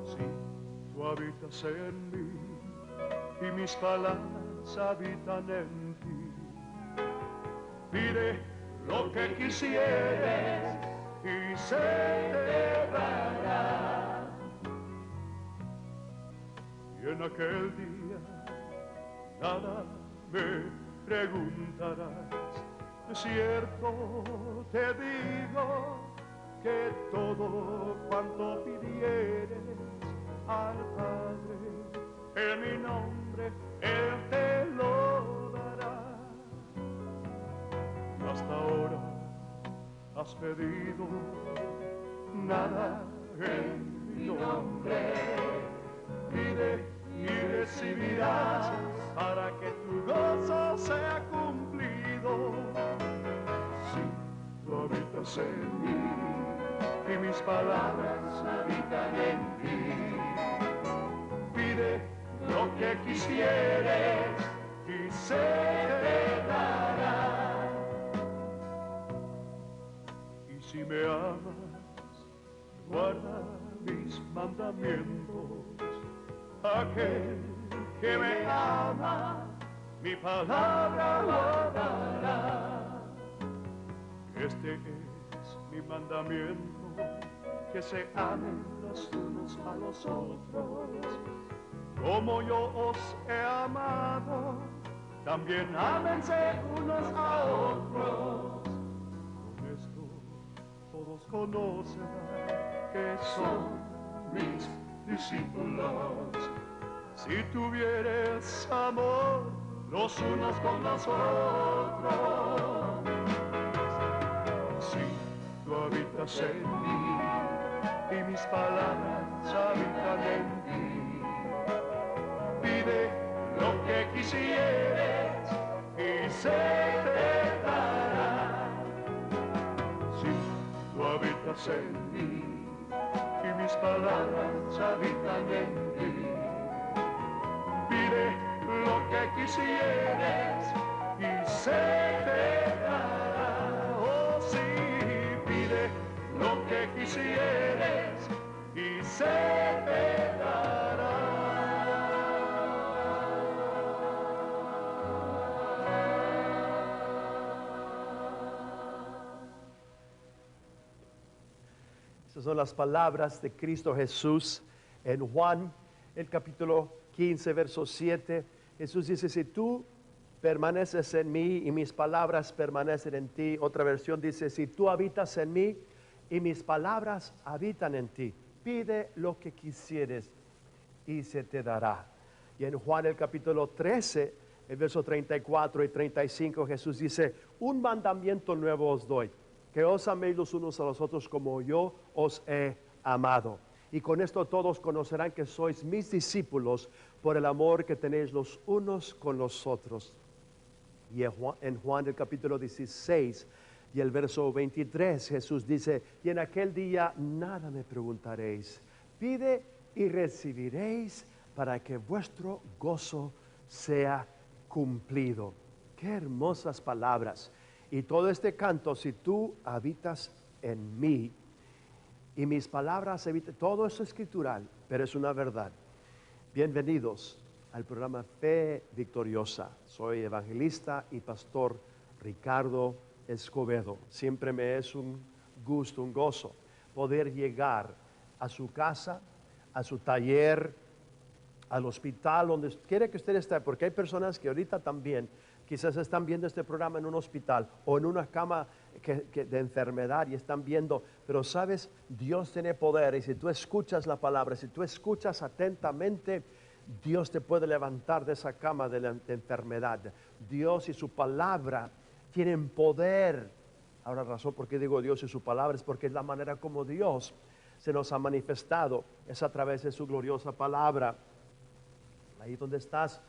Si tú habitas en mí y mis palabras habitan en ti, pide lo que quisieres y se te dará. Y en aquel día nada me preguntarás. De cierto te digo que todo cuanto pidieres al Padre en mi nombre, Él te lo dará. Hasta ahora has pedido nada en mi nombre. Pide y recibirás para que tu gozo sea cumplido. Si tú habitas en mí y mis palabras habitan en ti, pide lo que quisieres y se te dará. Y si me amas, guarda mis mandamientos. Aquel que me ama, mi palabra guardará. Este es mi mandamiento, que se amen los unos a los otros. Como yo os he amado, también ámense unos a otros. Con esto todos conocerán que son mis discípulos, si tuvieres amor los unos con los otros. Si tú habitas en mí y mis palabras habitan en ti, pide lo que quisieres y se te dará. Si tú habitas en mí y mis palabras habitan en ti, pide lo que quisieres y se te dará. Oh sí, pide lo que quisieres y se te dará. Esas son las palabras de Cristo Jesús en Juan, el capítulo 15, verso 7. Jesús dice, si tú permaneces en mí y mis palabras permanecen en ti. Otra versión dice, si tú habitas en mí y mis palabras habitan en ti, pide lo que quisieres y se te dará. Y en Juan el capítulo 13, el verso 34 y 35, Jesús dice, un mandamiento nuevo os doy, que os améis los unos a los otros como yo os he amado. Y con esto todos conocerán que sois mis discípulos por el amor que tenéis los unos con los otros. Y en Juan el capítulo 16 y el verso 23, Jesús dice, y en aquel día nada me preguntaréis, pide y recibiréis para que vuestro gozo sea cumplido. Qué hermosas palabras. Y todo este canto, si tú habitas en mí y mis palabras habitan, todo eso es escritural, pero es una verdad. Bienvenidos al programa Fe Victoriosa. Soy evangelista y pastor Ricardo Escobedo. Siempre me es un gusto, un gozo poder llegar a su casa, a su taller, al hospital, donde quiera que usted esté, porque hay personas que ahorita también quizás están viendo este programa en un hospital o en una cama de enfermedad y están viendo, pero sabes, Dios tiene poder y si tú escuchas la palabra, si tú escuchas atentamente, Dios te puede levantar de esa cama de enfermedad. Dios y su palabra tienen poder. Ahora, razón por qué digo Dios y su palabra es porque es la manera como Dios se nos ha manifestado, es a través de su gloriosa palabra. Ahí donde estás,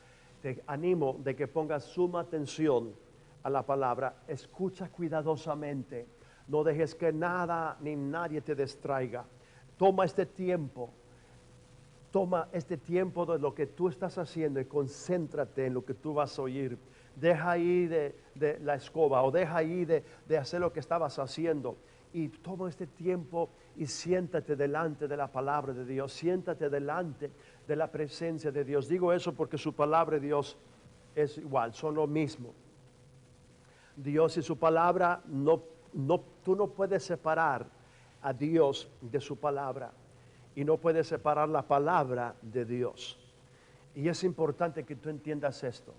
te animo de que pongas suma atención a la palabra. Escucha cuidadosamente. No dejes que nada ni nadie te distraiga. Toma este tiempo de lo que tú estás haciendo y concéntrate en lo que tú vas a oír. Deja ahí de la escoba o deja ahí de hacer lo que estabas haciendo y toma este tiempo y siéntate delante de la palabra de Dios, siéntate delante de la presencia de Dios. Digo eso porque su palabra de Dios es igual, son lo mismo. Dios y su palabra, tú no puedes separar a Dios de su palabra y no puedes separar la palabra de Dios. Y es importante que tú entiendas esto.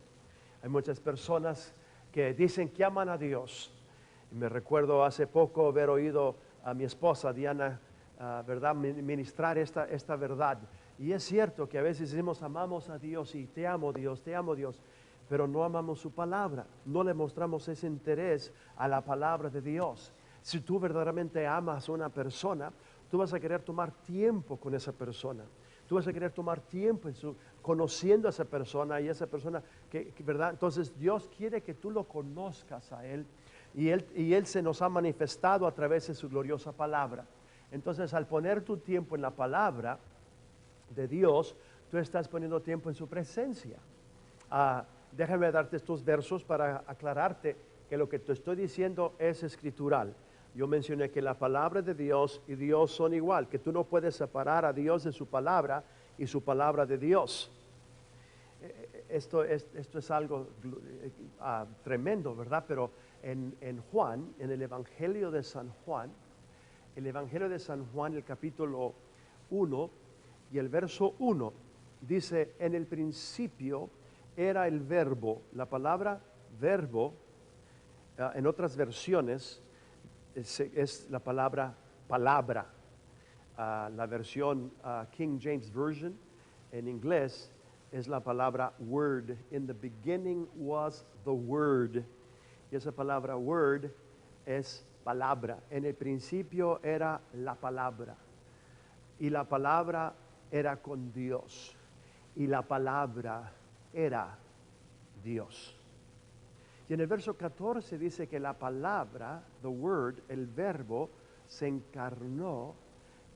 Hay muchas personas que dicen que aman a Dios. Y me recuerdo hace poco haber oído a mi esposa Diana, ¿verdad?, ministrar esta verdad. Y es cierto que a veces decimos amamos a Dios y te amo Dios, pero no amamos su palabra, no le mostramos ese interés a la palabra de Dios. Si tú verdaderamente amas a una persona, tú vas a querer tomar tiempo con esa persona. Tú vas a querer tomar tiempo conociendo a esa persona y esa persona ¿verdad? Entonces Dios quiere que tú lo conozcas a Él y Él se nos ha manifestado a través de su gloriosa palabra. Entonces al poner tu tiempo en la palabra de Dios, tú estás poniendo tiempo en su presencia. Déjame darte estos versos para aclararte que lo que te estoy diciendo es escritural. Yo mencioné que la palabra de Dios y Dios son igual, que tú no puedes separar a Dios de su palabra y su palabra de Dios. Esto es algo tremendo, ¿verdad? Pero en Juan, en el Evangelio de San Juan, el capítulo 1 y el verso 1, dice, en el principio era el verbo. La palabra verbo, en otras versiones, es la palabra. La versión King James Version en inglés es la palabra word. In the beginning was the word. Y esa palabra word es palabra. En el principio era la palabra. Y la palabra era con Dios. Y la palabra era Dios. Y en el verso 14 dice que la palabra, the word, el verbo, se encarnó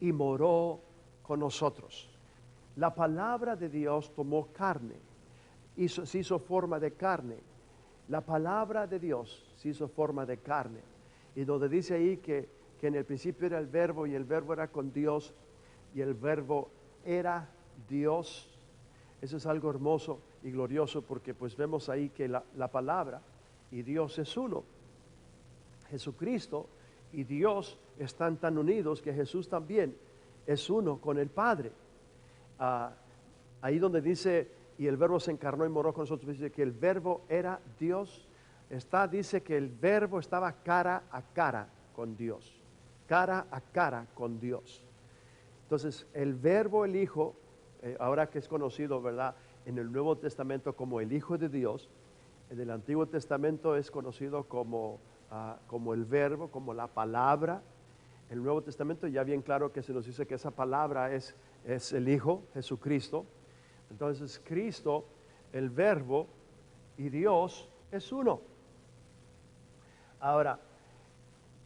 y moró con nosotros. La palabra de Dios tomó carne, se hizo forma de carne. La palabra de Dios se hizo forma de carne. Y donde dice ahí que en el principio era el verbo y el verbo era con Dios y el verbo era Dios. Eso es algo hermoso y glorioso porque pues vemos ahí que la palabra y Dios es uno. Jesucristo y Dios están tan unidos que Jesús también es uno con el Padre. Ahí donde dice, y el verbo se encarnó y moró con nosotros, dice que el verbo era Dios. Dice que el verbo estaba cara a cara con Dios. Cara a cara con Dios. Entonces, el verbo, el Hijo, ahora que es conocido, ¿verdad?, en el Nuevo Testamento como el Hijo de Dios, en el Antiguo Testamento es conocido como el verbo, como la palabra. En el Nuevo Testamento ya bien claro que se nos dice que esa palabra es el Hijo, Jesucristo. Entonces Cristo, el verbo y Dios es uno. Ahora,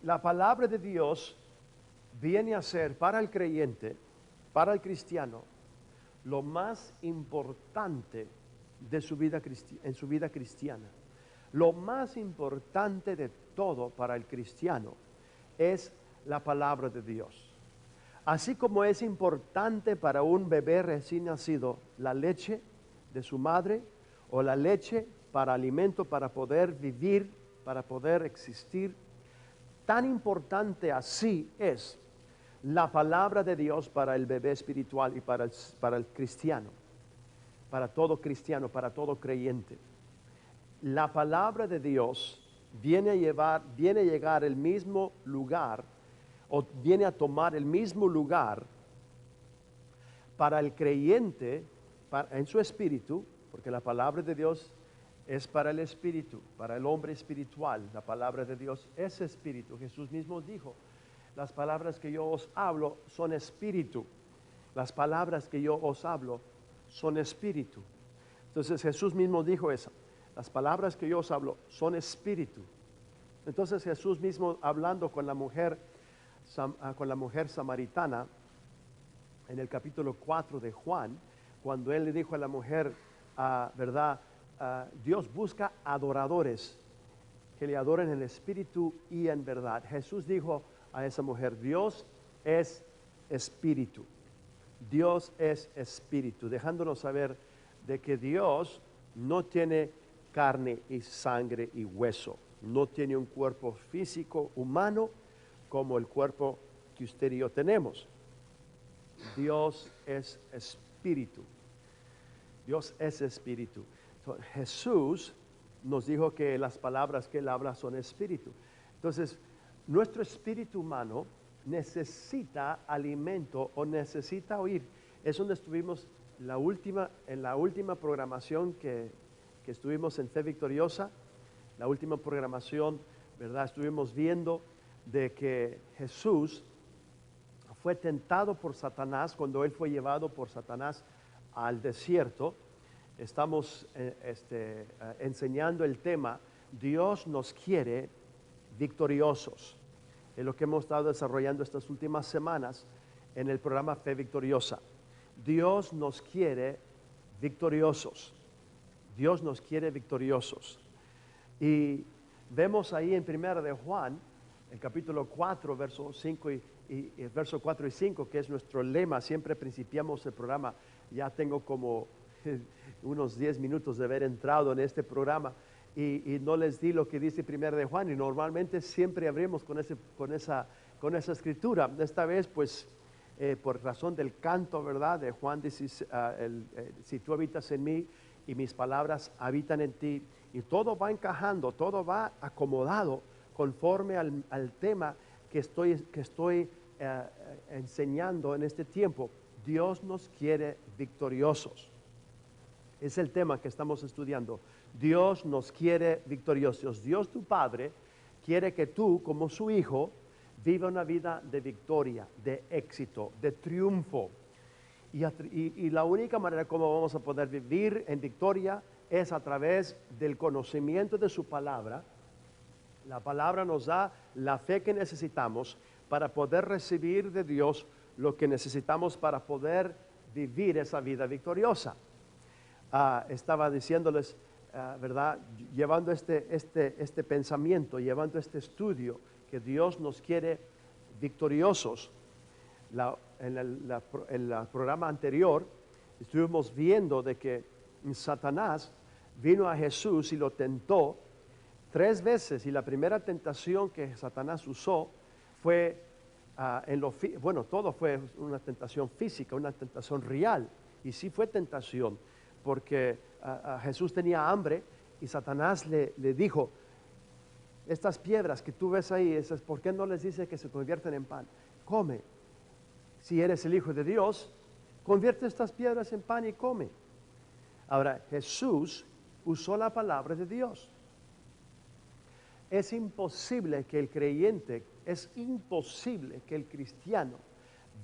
la palabra de Dios viene a ser para el creyente, para el cristiano, lo más importante de su vida en su vida cristiana. Lo más importante de todo para el cristiano es la palabra de Dios. Así como es importante para un bebé recién nacido la leche de su madre o la leche para alimento, para poder vivir, para poder existir, tan importante así es la palabra de Dios para el bebé espiritual y para el cristiano, para todo cristiano, para todo creyente. La palabra de Dios viene a llegar el mismo lugar, o viene a tomar el mismo lugar para el creyente, en su espíritu, porque la palabra de Dios es para el espíritu, para el hombre espiritual. La palabra de Dios es espíritu. Jesús mismo dijo, las palabras que yo os hablo son espíritu. Las palabras que yo os hablo son espíritu. Entonces Jesús mismo dijo eso. Las palabras que yo os hablo son espíritu. Entonces Jesús mismo hablando con la mujer samaritana en el capítulo 4 de Juan, cuando él le dijo a la mujer, ¿verdad? Dios busca adoradores que le adoren en espíritu y en verdad. Jesús dijo, a esa mujer, Dios es espíritu. Dios es espíritu, dejándonos saber de que Dios no tiene carne y sangre y hueso, no tiene un cuerpo físico humano como el cuerpo que usted y yo tenemos. Dios es espíritu. Dios es espíritu. Entonces, Jesús nos dijo que las palabras que Él habla son espíritu. Entonces, nuestro espíritu humano necesita alimento o necesita oír. Es donde estuvimos en la última programación que estuvimos en Fe Victoriosa, la última programación, ¿verdad? Estuvimos viendo de que Jesús fue tentado por Satanás cuando Él fue llevado por Satanás al desierto. Estamos enseñando el tema, Dios nos quiere victoriosos. Es lo que hemos estado desarrollando estas últimas semanas en el programa Fe Victoriosa. Dios nos quiere victoriosos. Dios nos quiere victoriosos. Y vemos ahí en 1 de Juan, el capítulo 4, verso 5 y verso 4 y 5, que es nuestro lema. Siempre principiamos el programa. Ya tengo como unos 10 minutos de haber entrado en este programa y no les di lo que dice 1 de Juan, y normalmente siempre abrimos con esa escritura. Esta vez, pues, por razón del canto, ¿verdad? De Juan dice, si tú habitas en mí y mis palabras habitan en ti, y todo va encajando, todo va acomodado conforme al tema que estoy enseñando en este tiempo. Dios nos quiere victoriosos. Es el tema que estamos estudiando. Dios nos quiere victoriosos. Dios tu Padre quiere que tú, como su hijo, viva una vida de victoria, de éxito, de triunfo. Y la única manera como vamos a poder vivir en victoria es a través del conocimiento de su palabra. La palabra nos da la fe que necesitamos para poder recibir de Dios lo que necesitamos para poder vivir esa vida victoriosa. Estaba diciéndoles, ¿verdad? Llevando este pensamiento, llevando este estudio, que Dios nos quiere victoriosos. En el programa anterior estuvimos viendo de que Satanás vino a Jesús y lo tentó 3 veces, y la primera tentación que Satanás usó fue, todo fue una tentación física, una tentación real, y sí fue tentación, porque Jesús tenía hambre y Satanás le dijo, estas piedras que tú ves ahí, ¿por qué no les dice que se convierten en pan? Come. Si eres el Hijo de Dios, convierte estas piedras en pan y come. Ahora, Jesús usó la palabra de Dios. Es imposible que el creyente, es imposible que el cristiano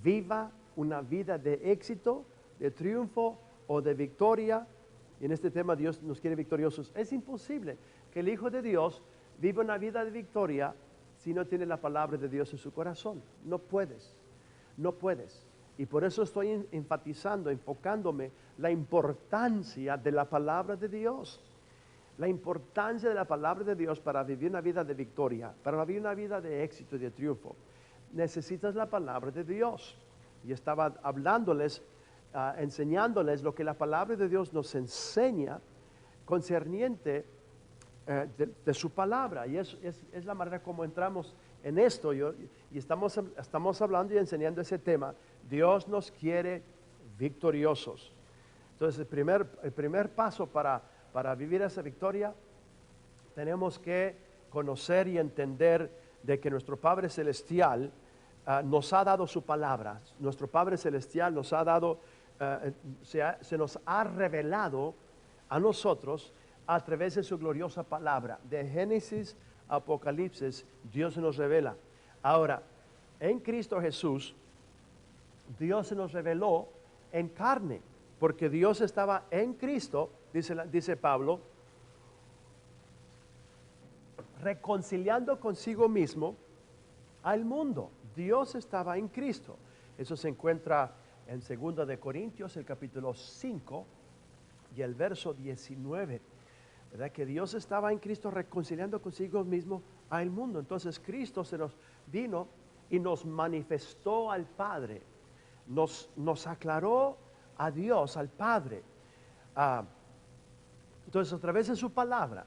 viva una vida de éxito, de triunfo o de victoria. Y en este tema Dios nos quiere victoriosos. Es imposible que el Hijo de Dios viva una vida de victoria si no tiene la palabra de Dios en su corazón. No puedes, no puedes. Y por eso estoy enfatizando, enfocándome la importancia de la palabra de Dios. La importancia de la palabra de Dios para vivir una vida de victoria, para vivir una vida de éxito y de triunfo. Necesitas la palabra de Dios. Y estaba hablándoles, enseñándoles lo que la palabra de Dios nos enseña concerniente de su palabra. Y es la manera como entramos en esto. Y estamos hablando y enseñando ese tema. Dios nos quiere victoriosos. Entonces el primer paso para vivir esa victoria, tenemos que conocer y entender de que nuestro Padre Celestial nos ha dado su palabra. Nuestro Padre Celestial nos ha dado, se nos ha revelado a nosotros a través de su gloriosa palabra. De Génesis a Apocalipsis, Dios se nos revela. Ahora, en Cristo Jesús, Dios se nos reveló en carne, porque Dios estaba en Cristo, dice Pablo, reconciliando consigo mismo al mundo. Dios estaba en Cristo. Eso se encuentra en 2 de Corintios, el capítulo 5 y el verso 19. ¿Verdad? Que Dios estaba en Cristo reconciliando consigo mismo al mundo. Entonces Cristo se nos vino y nos manifestó al Padre, nos aclaró a Dios, al Padre. Entonces, a través de su palabra,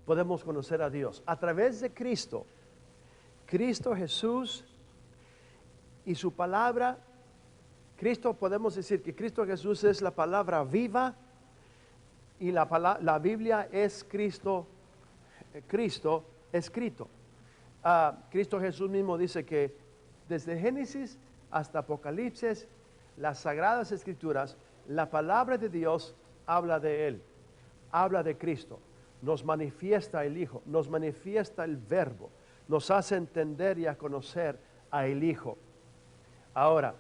podemos conocer a Dios. A través de Cristo, Cristo Jesús y su palabra, Cristo, podemos decir que Cristo Jesús es la palabra viva y la Biblia es Cristo escrito. Cristo Jesús mismo dice que desde Génesis hasta Apocalipsis, las Sagradas Escrituras, la palabra de Dios habla de Él, habla de Cristo, nos manifiesta el Hijo, nos manifiesta el Verbo, nos hace entender y a conocer a el Hijo. Ahora,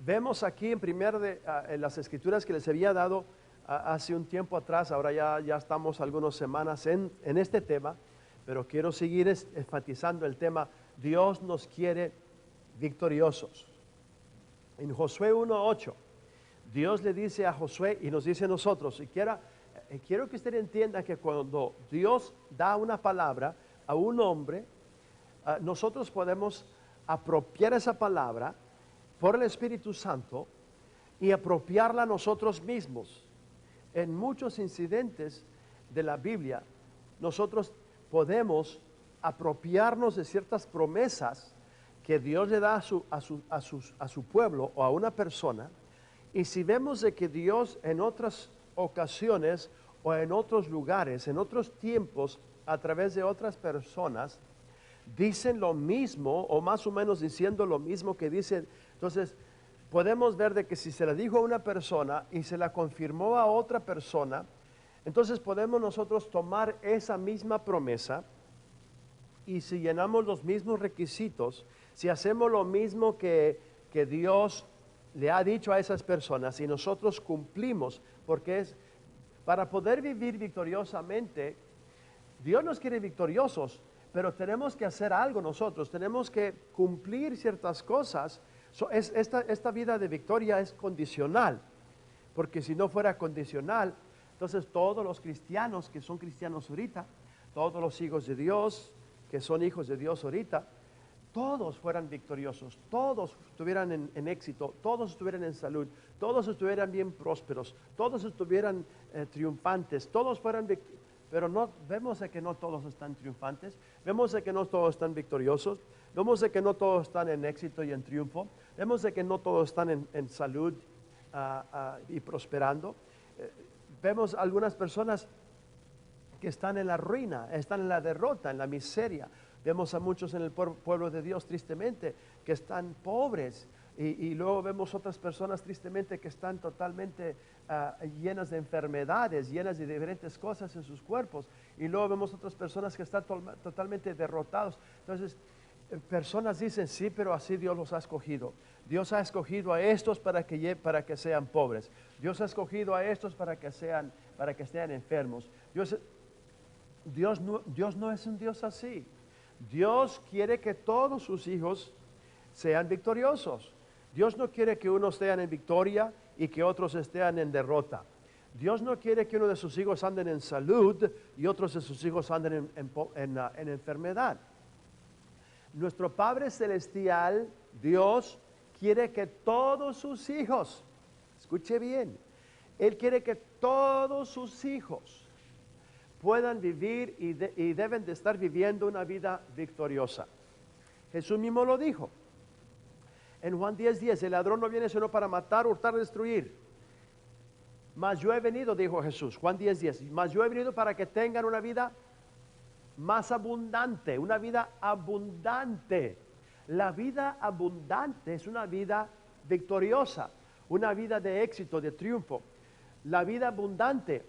vemos aquí en las Escrituras que les había dado hace un tiempo atrás, ahora ya estamos algunas semanas en este tema, pero quiero seguir enfatizando el tema. Dios nos quiere victoriosos. En Josué 1:8, Dios le dice a Josué y nos dice a nosotros, y quiero que usted entienda que cuando Dios da una palabra a un hombre, nosotros podemos apropiar esa palabra por el Espíritu Santo y apropiarla nosotros mismos. En muchos incidentes de la Biblia, nosotros podemos apropiarnos de ciertas promesas que Dios le da a su pueblo o a una persona, y si vemos de que Dios en otras ocasiones o en otros lugares, en otros tiempos, a través de otras personas, dicen lo mismo o más o menos diciendo lo mismo que dicen, entonces podemos ver de que si se la dijo a una persona y se la confirmó a otra persona, entonces podemos nosotros tomar esa misma promesa y si llenamos los mismos requisitos, si hacemos lo mismo que Dios le ha dicho a esas personas y nosotros cumplimos, porque es para poder vivir victoriosamente, Dios nos quiere victoriosos, pero tenemos que hacer algo nosotros, tenemos que cumplir ciertas cosas. Esta vida de victoria es condicional, porque si no fuera condicional, entonces todos los cristianos que son cristianos ahorita, todos los hijos de Dios que son hijos de Dios ahorita, todos fueran victoriosos, todos estuvieran en éxito, todos estuvieran en salud, todos estuvieran bien prósperos, todos estuvieran triunfantes, todos fueran pero no vemos de que no todos están triunfantes, vemos de que no todos están victoriosos, vemos de que no todos están en éxito y en triunfo, vemos de que no todos están en salud y prosperando. Vemos algunas personas que están en la ruina, están en la derrota, en la miseria. Vemos a muchos en el pueblo de Dios tristemente que están pobres y luego vemos otras personas tristemente que están totalmente llenas de enfermedades, llenas de diferentes cosas en sus cuerpos y luego vemos otras personas que están totalmente derrotados. Entonces personas dicen, sí, pero así Dios los ha escogido. Dios ha escogido a estos para que sean pobres. Dios ha escogido a estos para que estén enfermos. Dios no es un Dios así. Dios quiere que todos sus hijos sean victoriosos. Dios no quiere que unos estén en victoria y que otros estén en derrota. Dios no quiere que uno de sus hijos anden en salud y otros de sus hijos anden en enfermedad. Nuestro Padre Celestial, Dios, quiere que todos sus hijos, escuche bien, Él quiere que todos sus hijos puedan vivir y deben de estar viviendo una vida victoriosa. Jesús mismo lo dijo. En Juan 10:10, el ladrón no viene sino para matar, hurtar, destruir. Mas yo he venido, dijo Jesús, Juan 10:10, mas yo he venido para que tengan una vida más abundante, una vida abundante. La vida abundante es una vida victoriosa, una vida de éxito, de triunfo. La vida abundante,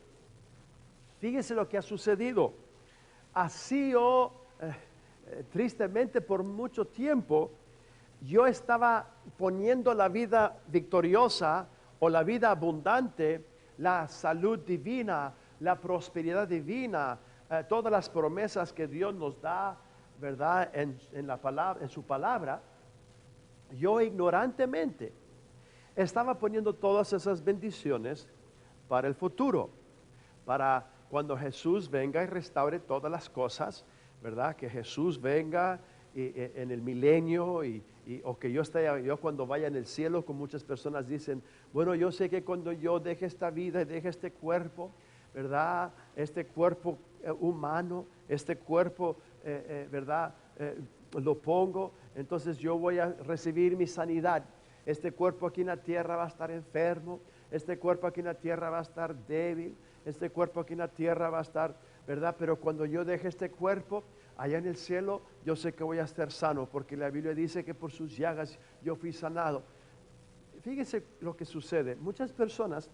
fíjese lo que ha sucedido. Así tristemente por mucho tiempo, yo estaba poniendo la vida victoriosa o la vida abundante, la salud divina, la prosperidad divina, todas las promesas que Dios nos da, ¿verdad? En su palabra, yo ignorantemente estaba poniendo todas esas bendiciones para el futuro, para cuando Jesús venga y restaure todas las cosas, ¿verdad? Que Jesús venga en el milenio o que yo cuando vaya en el cielo, como muchas personas dicen, bueno, yo sé que cuando yo deje esta vida y deje este cuerpo, ¿verdad? Este cuerpo humano, este cuerpo, ¿verdad? Lo pongo, entonces yo voy a recibir mi sanidad. Este cuerpo aquí en la tierra va a estar enfermo, este cuerpo aquí en la tierra va a estar débil, este cuerpo aquí en la tierra va a estar, ¿verdad? Pero cuando yo deje este cuerpo, allá en el cielo, yo sé que voy a estar sano, porque la Biblia dice que por sus llagas yo fui sanado. Fíjese lo que sucede. Muchas personas,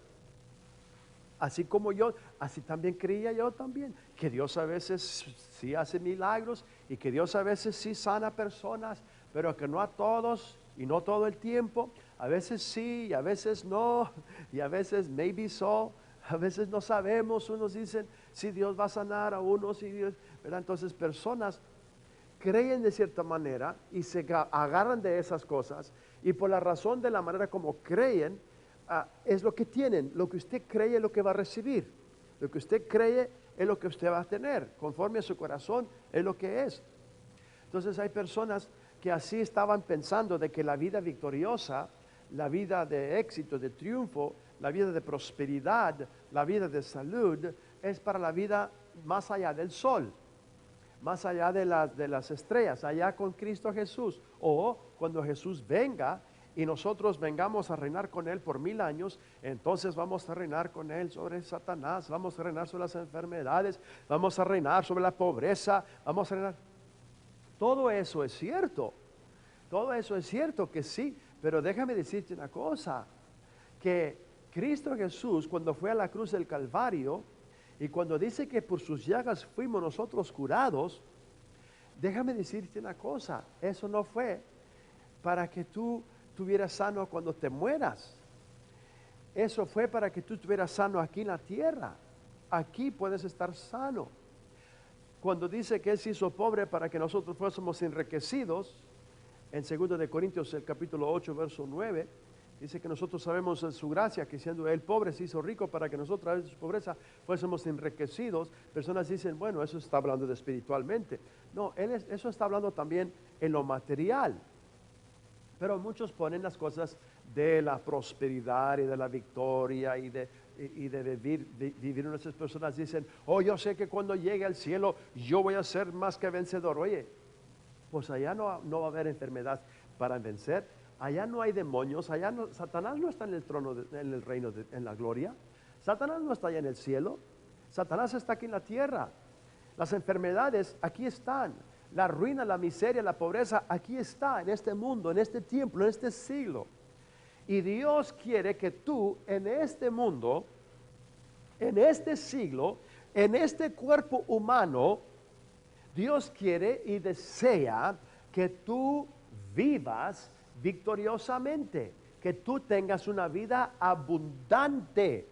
así como yo, así también creía yo también, que Dios a veces sí hace milagros y que Dios a veces sí sana personas, pero que no a todos y no todo el tiempo. A veces sí y a veces no, y a veces maybe so, a veces no sabemos. Unos dicen si Dios va a sanar a unos y Dios, ¿verdad? Entonces personas creen de cierta manera y se agarran de esas cosas, y por la razón de la manera como creen, es lo que tienen. Lo que usted cree es lo que va a recibir. Lo que usted cree es lo que usted va a tener. Conforme a su corazón es lo que es. Entonces hay personas que así estaban pensando de que la vida victoriosa, la vida de éxito, de triunfo, la vida de prosperidad, la vida de salud, es para la vida más allá del sol, más allá de las estrellas, allá con Cristo Jesús, o cuando Jesús venga y nosotros vengamos a reinar con Él por 1000 años, entonces vamos a reinar con Él sobre Satanás, vamos a reinar sobre las enfermedades, vamos a reinar sobre la pobreza, vamos a reinar. Todo eso es cierto, todo eso es cierto que sí, pero déjame decirte una cosa, que Cristo Jesús cuando fue a la cruz del Calvario, y cuando dice que por sus llagas fuimos nosotros curados, déjame decirte una cosa, eso no fue para que tú estuvieras sano cuando te mueras. Eso fue para que tú estuvieras sano aquí en la tierra. Aquí puedes estar sano. Cuando dice que Él se hizo pobre para que nosotros fuésemos enriquecidos, en 2 de Corintios, el capítulo 8, verso 9, dice que nosotros sabemos en su gracia que siendo Él pobre se hizo rico para que nosotros a través de su pobreza fuésemos enriquecidos. Personas dicen, bueno, eso está hablando de espiritualmente. No, eso está hablando también en lo material. Pero muchos ponen las cosas de la prosperidad y de la victoria y de vivir. Nuestras personas dicen, oh, yo sé que cuando llegue al cielo yo voy a ser más que vencedor. Oye, pues allá no va a haber enfermedad para vencer. Allá no hay demonios, Satanás no está en el trono, en el reino, en la gloria. Satanás no está allá en el cielo. Satanás está aquí en la tierra. Las enfermedades aquí están. La ruina, la miseria, la pobreza, aquí está, en este mundo, en este tiempo, en este siglo. Y Dios quiere que tú en este mundo, en este siglo, en este cuerpo humano, Dios quiere y desea que tú vivas victoriosamente, que tú tengas una vida abundante,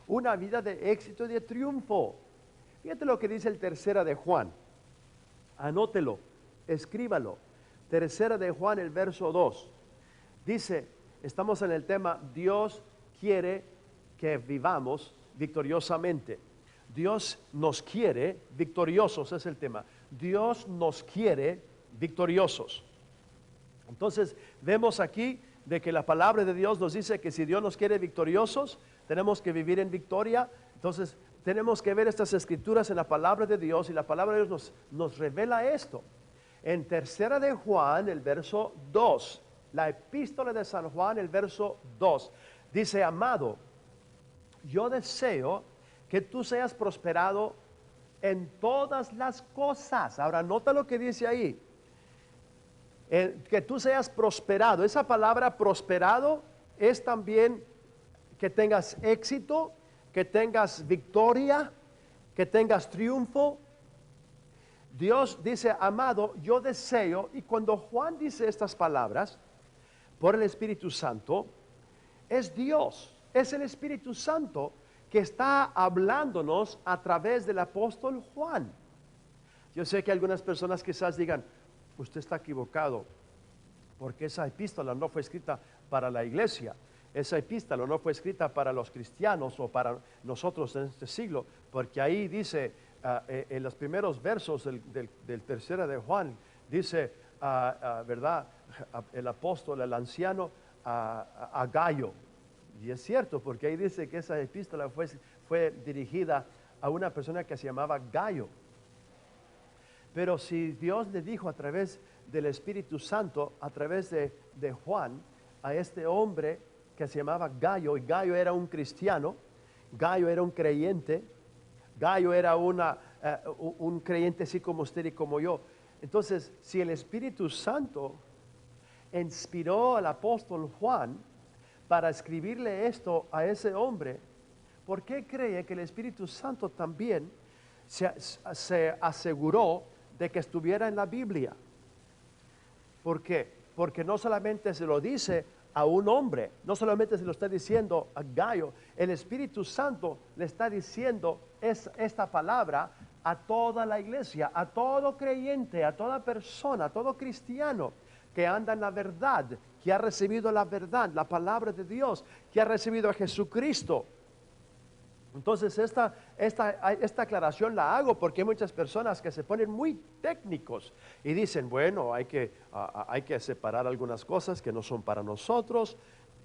una vida de éxito y de triunfo. Fíjate lo que dice el 3 de Juan. Anótelo, escríbalo. 3 de Juan, el verso 2. Dice, estamos en el tema, Dios quiere que vivamos victoriosamente. Dios nos quiere victoriosos, es el tema. Dios nos quiere victoriosos. Entonces, vemos aquí de que la palabra de Dios nos dice que si Dios nos quiere victoriosos, tenemos que vivir en victoria. Entonces, tenemos que ver estas escrituras en la palabra de Dios, y la palabra de Dios nos revela esto. En 3 de Juan, el verso 2, la epístola de San Juan, el verso 2, dice, amado, yo deseo que tú seas prosperado en todas las cosas. Ahora, nota lo que dice ahí. Que tú seas prosperado. Esa palabra prosperado es también que tengas éxito, que tengas victoria, que tengas triunfo. Dios dice, amado, yo deseo, y cuando Juan dice estas palabras por el Espíritu Santo, es Dios, es el Espíritu Santo que está hablándonos a través del apóstol Juan. Yo sé que algunas personas quizás digan, usted está equivocado, porque esa epístola no fue escrita para la iglesia. Esa epístola no fue escrita para los cristianos o para nosotros en este siglo, porque ahí dice en los primeros versos del 3 de Juan, dice, ¿verdad? El apóstol, el anciano, a Gallo. Y es cierto, porque ahí dice que esa epístola fue dirigida a una persona que se llamaba Gallo. Pero si Dios le dijo a través del Espíritu Santo, a través de Juan, a este hombre que se llamaba Gallo, y Gallo era un cristiano, Gallo era un creyente, Gallo era un creyente así como usted y como yo. Entonces, si el Espíritu Santo inspiró al apóstol Juan para escribirle esto a ese hombre, ¿por qué cree que el Espíritu Santo también se aseguró de que estuviera en la Biblia? ¿Por qué? Porque no solamente se lo dice a un hombre, no solamente se lo está diciendo a Gallo, el Espíritu Santo le está diciendo esta palabra a toda la iglesia, a todo creyente, a toda persona, a todo cristiano que anda en la verdad, que ha recibido la verdad, la palabra de Dios, que ha recibido a Jesucristo. Entonces esta aclaración la hago porque hay muchas personas que se ponen muy técnicos y dicen, bueno, hay que separar algunas cosas que no son para nosotros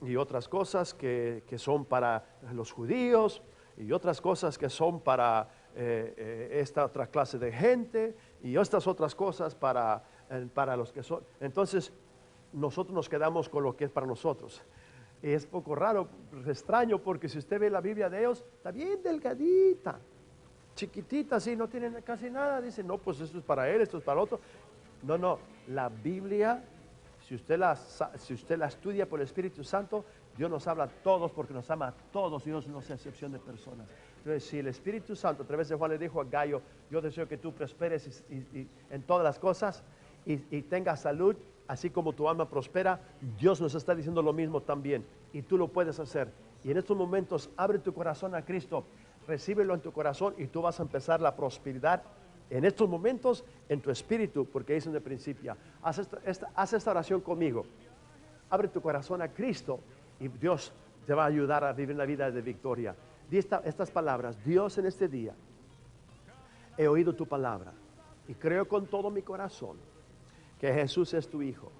y otras cosas que son para los judíos y otras cosas que son para esta otra clase de gente y estas otras cosas para los que son. Entonces nosotros nos quedamos con lo que es para nosotros. Y es poco raro, extraño, porque si usted ve la Biblia de ellos, está bien delgadita, chiquitita, así, no tienen casi nada. Dice, no, pues esto es para él, esto es para otro. No, la Biblia, si usted la estudia por el Espíritu Santo, Dios nos habla a todos porque nos ama a todos, Dios no hace excepción de personas. Entonces, si el Espíritu Santo a través de Juan le dijo a Gallo, yo deseo que tú prosperes y en todas las cosas y tengas salud, así como tu alma prospera, Dios nos está diciendo lo mismo también. Y tú lo puedes hacer. Y en estos momentos, abre tu corazón a Cristo, recíbelo en tu corazón y tú vas a empezar la prosperidad en estos momentos en tu espíritu, porque es en el principio. Haz esta oración conmigo. Abre tu corazón a Cristo y Dios te va a ayudar a vivir una vida de victoria. Di estas palabras: Dios, en este día he oído tu palabra y creo con todo mi corazón que Jesús es tu Hijo.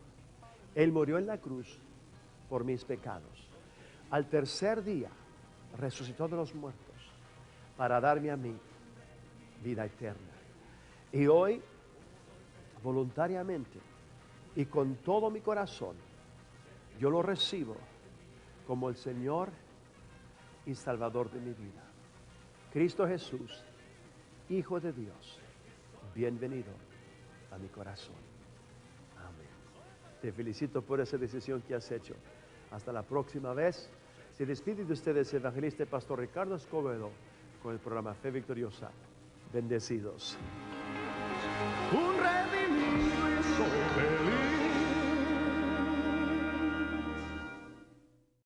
Él murió en la cruz por mis pecados. Al tercer día resucitó de los muertos para darme a mí vida eterna. Y hoy, voluntariamente y con todo mi corazón, yo lo recibo como el Señor y Salvador de mi vida. Cristo Jesús, Hijo de Dios, bienvenido a mi corazón. Te felicito por esa decisión que has hecho. Hasta la próxima vez. Se despide de ustedes el evangelista y pastor Ricardo Escobedo con el programa Fe Victoriosa. Bendecidos. Un redimido hizo feliz.